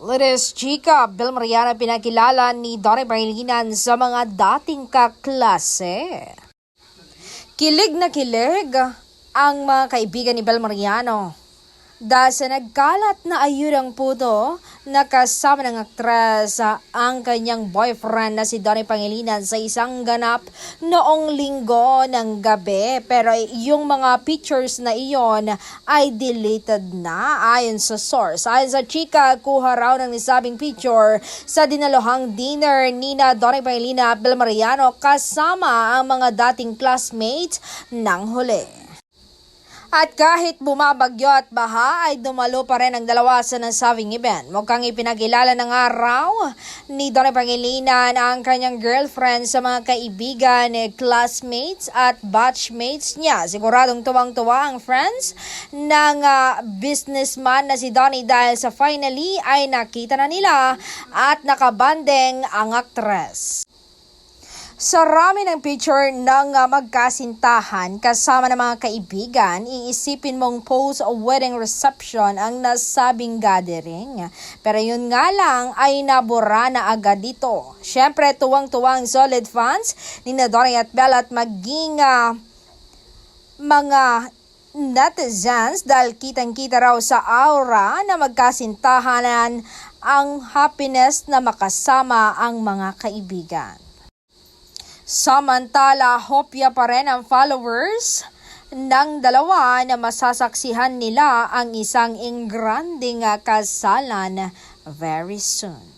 Lides Chika Vilmariana pinakilala ni Donnie Pangilinan sa mga dating kaklase. Kilig na kilig ang mga kaibigan ni Vilmariano dahil sa nagkalat na ayudang puto na kasama ng aktres ang kanyang boyfriend na si Donnie Pangilinan sa isang ganap noong linggo ng gabi. Pero yung mga pictures na iyon ay deleted na ayon sa source. Ayon sa chika, kuha raw ng nisabing picture sa dinalohang dinner ni na Donnie Pangilinan at Vilmariano kasama ang mga dating classmates ng huli. At kahit bumabagyo at baha ay dumalo pa rin ang dalawa sa nasabing event. Mukhang ipinakilala ng araw ni Donnie Pangilinan ang kanyang girlfriend sa mga kaibigan, classmates at batchmates niya. Siguradong tuwang-tuwa ang friends ng businessman na si Donnie dahil sa finally ay nakita na nila at nakabanding ang aktres. Sa rami ng picture ng magkasintahan kasama ng mga kaibigan, iisipin mong post-wedding reception ang nasabing gathering. Pero yun nga lang ay nabura na agad dito. Siyempre, tuwang-tuwang solid fans ni Donnie at Bella at maging mga netizens dahil kitang-kita raw sa aura na magkasintahanan ang happiness na makasama ang mga kaibigan. Samantala, hopya pa rin ang followers ng dalawa na masasaksihan nila ang isang engranding kasalan very soon.